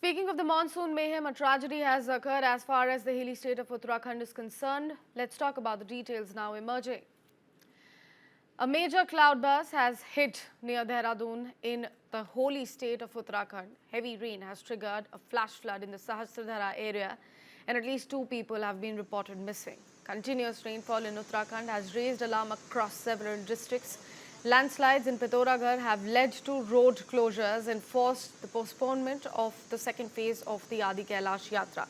Speaking of the monsoon mayhem, a tragedy has occurred as far as the hilly state of Uttarakhand is concerned. Let's talk about the details now emerging. A major cloudburst has hit near Dehradun in the holy state of Uttarakhand. Heavy rain has triggered a flash flood in the Sahastradhara area, and at least 2 people have been reported missing. Continuous rainfall in Uttarakhand has raised alarm across several districts. Landslides in Pithoragarh have led to road closures and forced the postponement of the second phase of the Adi Kailash Yatra.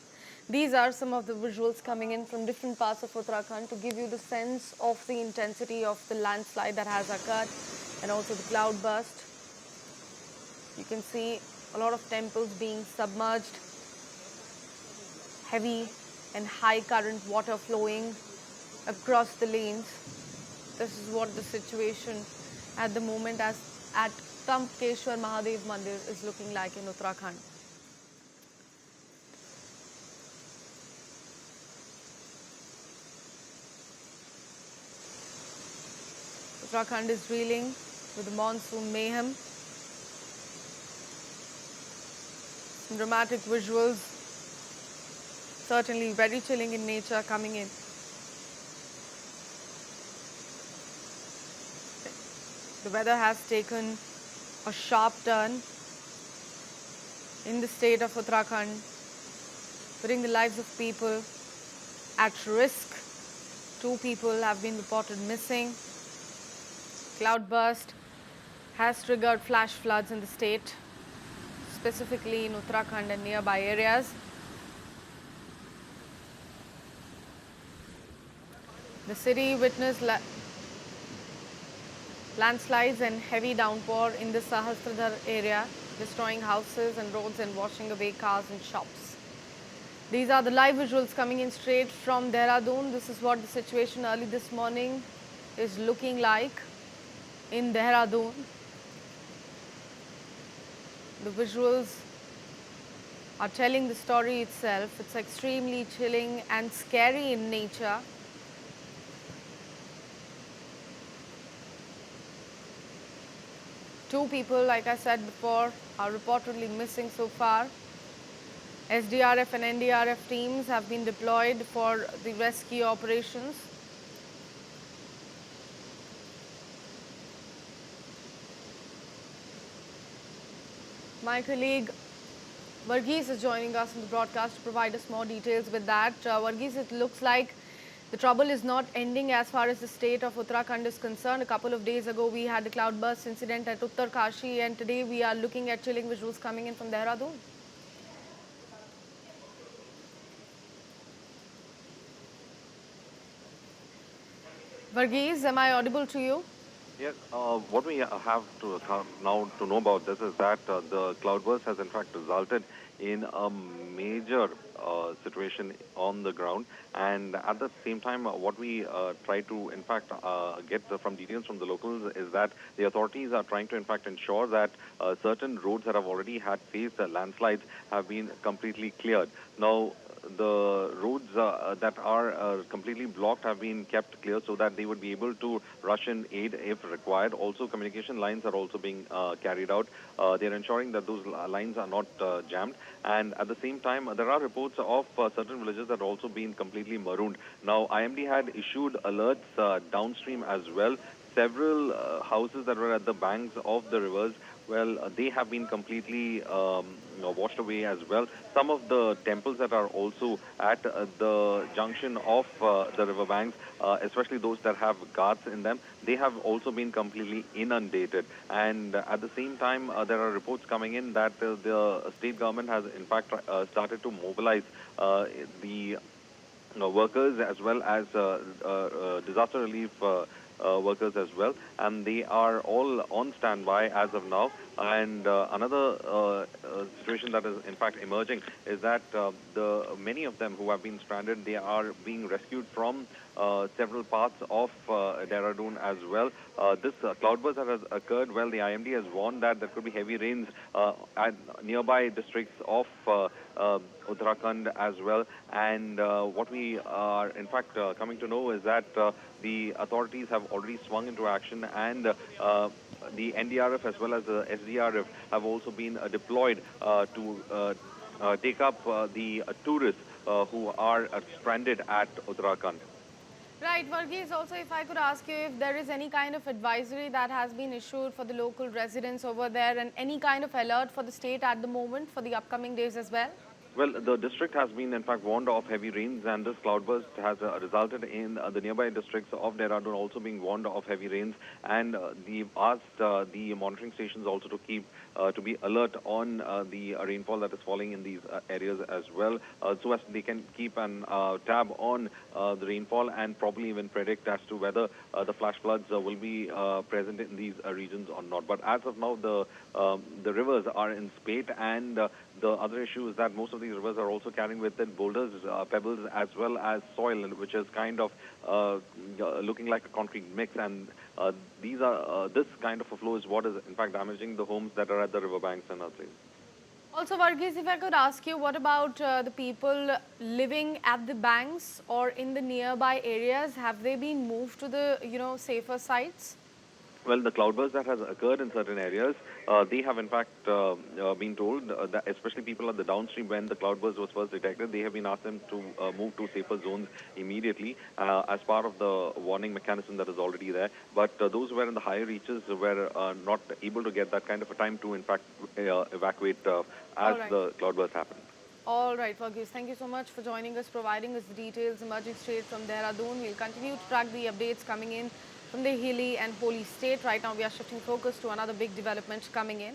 These are some of the visuals coming in from different parts of Uttarakhand to give you the sense of the intensity of the landslide that has occurred and also the cloudburst. You can see a lot of temples being submerged, heavy and high current water flowing across the lanes. This is what the situation at the moment as at Tampkeshwar Mahadev Mandir is looking like in Uttarakhand. Uttarakhand is reeling with the monsoon mayhem. Some dramatic visuals, certainly very chilling in nature, coming in. The weather has taken a sharp turn in the state of Uttarakhand, putting the lives of people at risk. 2 people have been reported missing. Cloudburst has triggered flash floods in the state, specifically in Uttarakhand and nearby areas. The city witnessed landslides and heavy downpour in the Sahastradhara area, destroying houses and roads and washing away cars and shops. These are the live visuals coming in straight from Dehradun. This is what the situation early this morning is looking like in Dehradun. The visuals are telling the story itself. It's extremely chilling and scary in nature. Two people, like I said before, are reportedly missing so far. SDRF and NDRF teams have been deployed for the rescue operations. My colleague Varghese is joining us in the broadcast to provide us more details with that. Varghese, it looks like the trouble is not ending as far as the state of Uttarakhand is concerned. A couple of days ago, we had the cloudburst incident at Uttarakhand, and today we are looking at chilling visuals coming in from Dehradun. Varghese, am I audible to you? Yes, what we have to now to know about this is that the cloudburst has in fact resulted in a major situation on the ground, and at the same time what we try to in fact get from details from the locals is that the authorities are trying to in fact ensure that certain roads that have already had faced landslides have been completely cleared. Now, the roads that are completely blocked have been kept clear so that they would be able to rush in aid if required. Also, communication lines are also being carried out. They're ensuring that those lines are not jammed. And at the same time, there are reports of certain villages that have also been completely marooned. Now, IMD had issued alerts downstream as well. Several houses that were at the banks of the rivers, well, they have been completely washed away as well. Some of the temples that are also at the junction of the riverbanks, especially those that have ghats in them, they have also been completely inundated. And at the same time, there are reports coming in that the state government has in fact started to mobilize the workers as well as disaster relief workers as well, and they are all on standby as of now. And another situation that is in fact emerging is that the many of them who have been stranded, they are being rescued from several parts of Dehradun as well. This cloudburst that has occurred, well, the IMD has warned that there could be heavy rains at nearby districts of Uttarakhand as well. And what we are in fact coming to know is that the authorities have already swung into action, and the NDRF as well as the SDRF have also been deployed to take up the tourists who are stranded at Uttarakhand. Right, Varghese, also if I could ask you if there is any kind of advisory that has been issued for the local residents over there and any kind of alert for the state at the moment for the upcoming days as well? Well, the district has been, in fact, warned of heavy rains, and this cloudburst has resulted in the nearby districts of Dehradun also being warned of heavy rains. And they've asked the monitoring stations also to keep to be alert on the rainfall that is falling in these areas as well, so as they can keep an tab on the rainfall and probably even predict as to whether the flash floods will be present in these regions or not. But as of now, the rivers are in spate, and the other issue is that most of these rivers are also carrying with it boulders, pebbles, as well as soil, which is kind of looking like a concrete mix. And this kind of a flow is what is in fact damaging the homes that are at the riverbanks and other places. Also, Varghese, if I could ask you, what about the people living at the banks or in the nearby areas? Have they been moved to the, safer sites? Well, the cloudburst that has occurred in certain areas, they have in fact been told that especially people at the downstream, when the cloudburst was first detected, they have been asked them to move to safer zones immediately as part of the warning mechanism that is already there. But those who were in the higher reaches were not able to get that kind of a time to in fact evacuate as the cloudburst happened. All right, Varghese, thank you so much for joining us, providing us the details emerging straight from Dehradun. We'll continue to track the updates coming in from the hilly and holy state. Right now, we are shifting focus to another big development coming in.